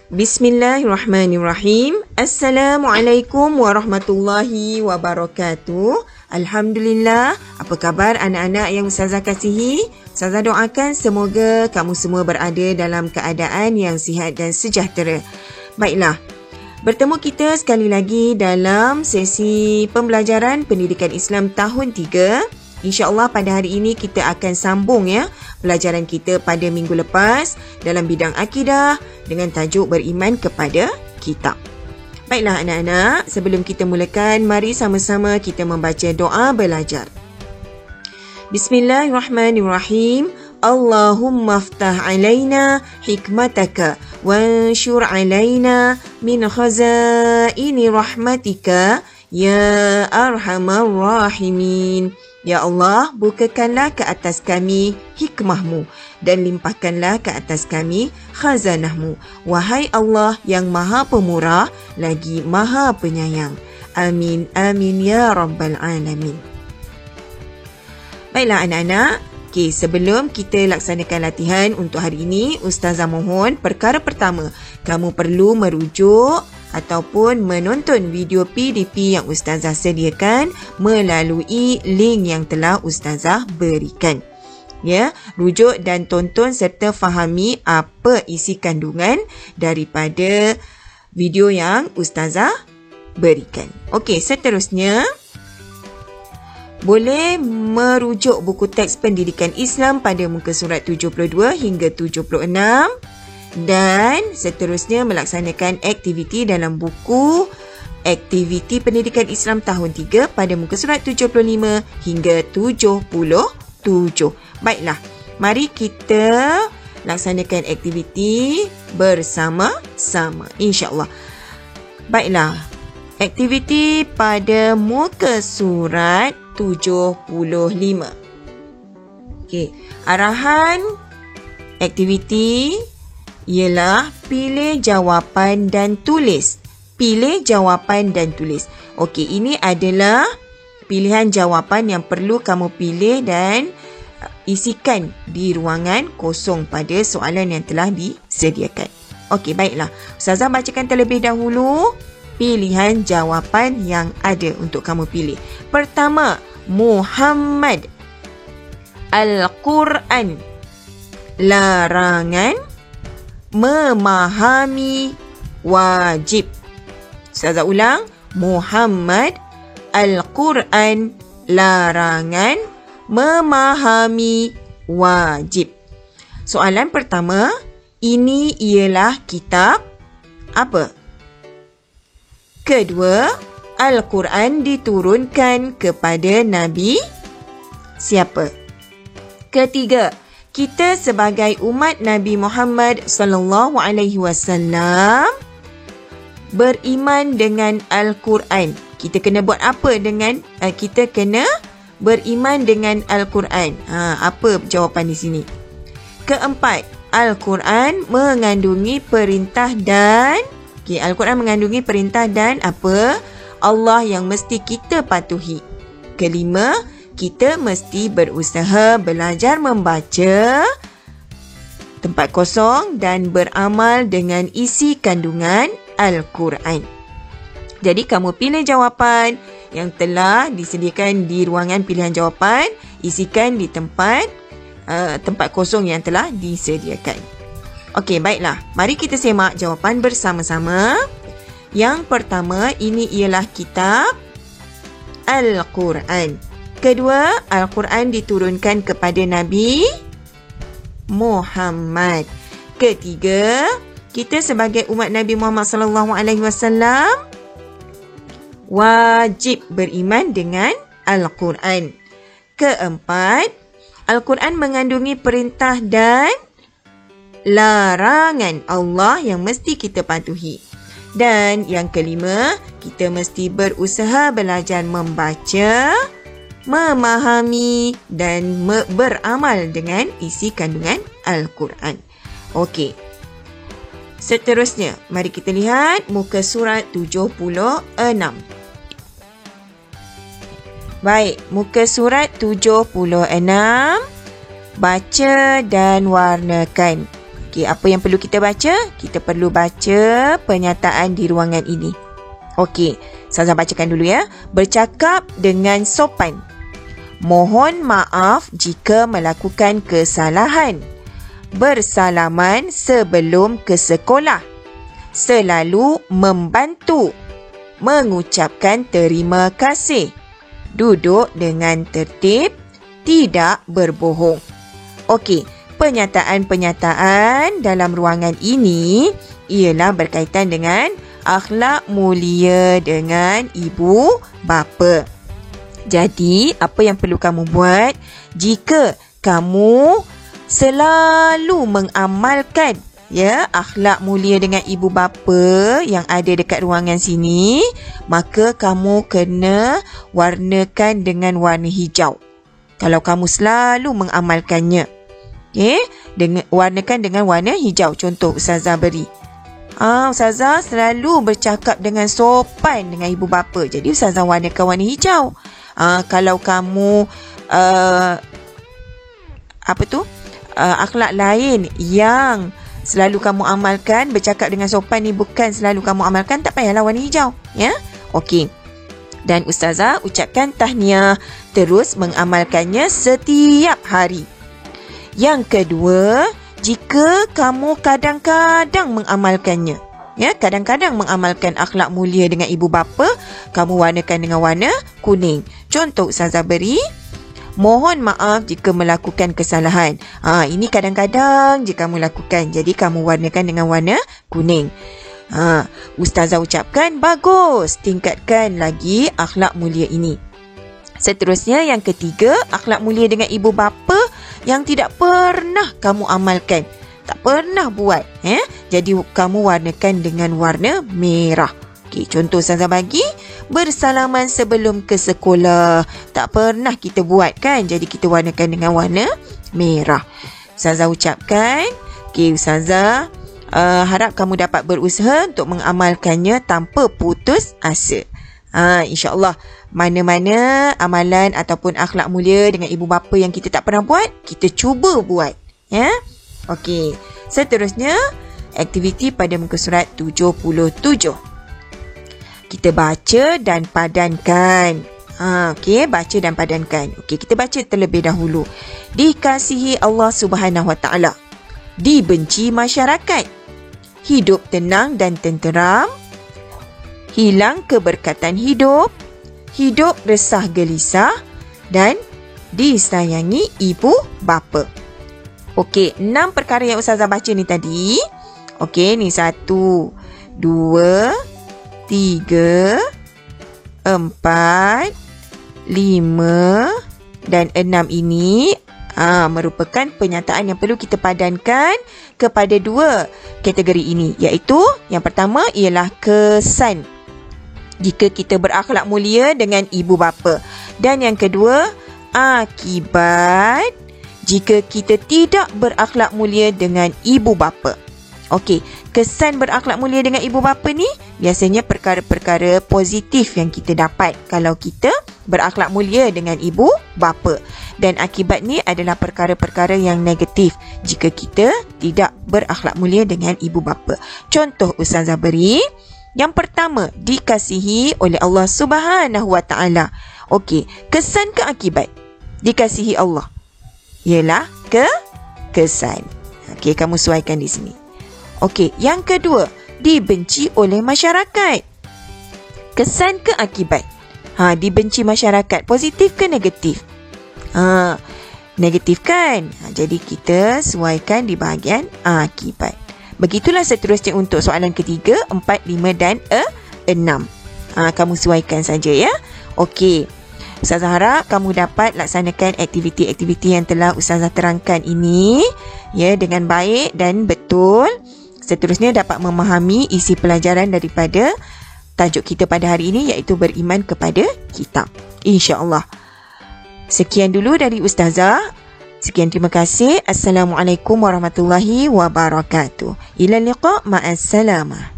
Bismillahirrahmanirrahim. Assalamualaikum warahmatullahi wabarakatuh. Alhamdulillah. Apa khabar anak-anak yang Ustazah kasihi? Ustazah doakan semoga kamu semua berada dalam keadaan yang sihat dan sejahtera. Baiklah. Bertemu kita sekali lagi dalam sesi pembelajaran Pendidikan Islam tahun 3. InsyaAllah pada hari ini kita akan sambung pelajaran kita pada minggu lepas dalam bidang akidah dengan tajuk beriman kepada kitab. Baiklah anak-anak, sebelum kita mulakan, mari sama-sama kita membaca doa belajar. Bismillahirrahmanirrahim. Allahumma aftah alaina hikmataka wanshur alaina min khazaini rahmatika ya arhamar rahimin. Ya Allah, bukakanlah ke atas kami hikmahmu dan limpahkanlah ke atas kami khazanahmu. Wahai Allah yang maha pemurah lagi maha penyayang. Amin, amin ya rabbal alamin. Baiklah anak-anak, sebelum kita laksanakan latihan untuk hari ini, Ustazah mohon perkara pertama, kamu perlu merujuk ataupun menonton video PDP yang Ustazah sediakan melalui link yang telah Ustazah berikan. Rujuk dan tonton serta fahami apa isi kandungan daripada video yang Ustazah berikan. Okey, seterusnya boleh merujuk buku teks pendidikan Islam pada muka surat 72 hingga 76. Dan seterusnya melaksanakan aktiviti dalam buku Aktiviti Pendidikan Islam tahun 3 pada muka surat 75 hingga 77. Baiklah, mari kita laksanakan aktiviti bersama-sama, insya-Allah. Baiklah, aktiviti pada muka surat 75. Okey, arahan aktiviti ialah pilih jawapan dan tulis. Pilih jawapan dan tulis. Okey, ini adalah pilihan jawapan yang perlu kamu pilih dan isikan di ruangan kosong pada soalan yang telah disediakan. Okey, baiklah. Ustazah bacakan terlebih dahulu pilihan jawapan yang ada untuk kamu pilih. Pertama, Muhammad. Al-Quran. Larangan. Memahami wajib. Ustazah ulang. Muhammad. Al-Quran. Larangan. Memahami wajib. Soalan pertama, ini ialah kitab apa? Kedua, Al-Quran diturunkan kepada Nabi siapa? Ketiga, kita sebagai umat Nabi Muhammad sallallahu alaihi wasallam beriman dengan Al-Quran. Kita kena buat apa dengan kita kena beriman dengan Al-Quran? Apa jawapan di sini? Keempat, Al-Quran mengandungi perintah dan Al-Quran mengandungi perintah dan apa? Allah yang mesti kita patuhi. Kelima, kita mesti berusaha belajar membaca tempat kosong dan beramal dengan isi kandungan Al-Quran. Jadi kamu pilih jawapan yang telah disediakan di ruangan pilihan jawapan, isikan di tempat kosong yang telah disediakan. Okey, baiklah. Mari kita semak jawapan bersama-sama. Yang pertama, ini ialah kitab Al-Quran. Kedua, Al-Quran diturunkan kepada Nabi Muhammad. Ketiga, kita sebagai umat Nabi Muhammad sallallahu alaihi wasallam wajib beriman dengan Al-Quran. Keempat, Al-Quran mengandungi perintah dan larangan Allah yang mesti kita patuhi. Dan yang kelima, kita mesti berusaha belajar membaca, memahami dan beramal dengan isi kandungan Al-Quran. Okey. Seterusnya, mari kita lihat muka surat 76. Baik, muka surat 76. Baca dan warnakan. Okey, apa yang perlu kita baca? Kita perlu baca pernyataan di ruangan ini. Okey, Ustazah bacakan dulu ya. Bercakap dengan sopan. Mohon maaf jika melakukan kesalahan. Bersalaman sebelum ke sekolah. Selalu membantu. Mengucapkan terima kasih. Duduk dengan tertib. Tidak berbohong. Okey, pernyataan-pernyataan dalam ruangan ini ialah berkaitan dengan akhlak mulia dengan ibu bapa. Jadi, apa yang perlu kamu buat jika kamu selalu mengamalkan akhlak mulia dengan ibu bapa yang ada dekat ruangan sini, maka kamu kena warnakan dengan warna hijau. Kalau kamu selalu mengamalkannya, warnakan dengan warna hijau. Contoh Ustazah beri. Ustazah selalu bercakap dengan sopan dengan ibu bapa. Jadi Ustazah warnakan warna hijau. Kalau kamu akhlak lain yang selalu kamu amalkan, bercakap dengan sopan ni bukan selalu kamu amalkan, tak payahlah warna hijau. Ya? Okey. Dan Ustazah ucapkan tahniah, terus mengamalkannya setiap hari. Yang kedua, jika kamu kadang-kadang mengamalkannya, kadang-kadang mengamalkan akhlak mulia dengan ibu bapa, kamu warnakan dengan warna kuning. Contoh Ustazah beri, mohon maaf jika melakukan kesalahan. Ini kadang-kadang je kamu lakukan, jadi kamu warnakan dengan warna kuning. Ustazah ucapkan, bagus, tingkatkan lagi akhlak mulia ini. Seterusnya, yang ketiga, akhlak mulia dengan ibu bapa yang tidak pernah kamu amalkan, tak pernah buat. Jadi kamu warnakan dengan warna merah. Okey, contoh Ustazah bagi, bersalaman sebelum ke sekolah. Tak pernah kita buat kan, jadi kita warnakan dengan warna merah. Ustazah ucapkan, Ustazah harap kamu dapat berusaha untuk mengamalkannya tanpa putus asa. InsyaAllah, mana-mana amalan ataupun akhlak mulia dengan ibu bapa yang kita tak pernah buat, kita cuba buat. Okey, seterusnya, aktiviti pada muka surat 77. Kita baca dan padankan. Okey, baca dan padankan. Okey, kita baca terlebih dahulu. Dikasihi Allah Subhanahu Wa Taala. Dibenci masyarakat. Hidup tenang dan tenteram. Hilang keberkatan hidup. Hidup resah gelisah. Dan disayangi ibu bapa. Okey, 6 perkara yang Ustazah baca ni tadi. Okey, ni 1, 2, 3, 4, 5 dan 6 ini merupakan pernyataan yang perlu kita padankan kepada 2 kategori ini, iaitu yang pertama ialah kesan jika kita berakhlak mulia dengan ibu bapa, dan yang kedua akibat jika kita tidak berakhlak mulia dengan ibu bapa. Okey, kesan berakhlak mulia dengan ibu bapa ni biasanya perkara-perkara positif yang kita dapat kalau kita berakhlak mulia dengan ibu bapa. Dan akibat ni adalah perkara-perkara yang negatif jika kita tidak berakhlak mulia dengan ibu bapa. Contoh Ustazah beri, yang pertama, dikasihi oleh Allah Subhanahu Wa Taala. Okey, kesan ke akibat dikasihi Allah? Ialah kesan. Okey, kamu sesuaikan di sini. Okey, yang kedua, dibenci oleh masyarakat. Kesan ke akibat? Dibenci masyarakat, positif ke negatif? Negatif kan? Jadi kita sesuaikan di bahagian akibat. Begitulah seterusnya untuk soalan ketiga, 4, 5 dan 6. Kamu sesuaikan saja ya. Okey, Ustazah harap kamu dapat laksanakan aktiviti-aktiviti yang telah Ustazah terangkan ini dengan baik dan betul. Seterusnya dapat memahami isi pelajaran daripada tajuk kita pada hari ini, iaitu beriman kepada kitab. InsyaAllah. Sekian dulu dari Ustazah. Sekian, terima kasih. Assalamualaikum warahmatullahi wabarakatuh. Ila liqa, ma'assalamah.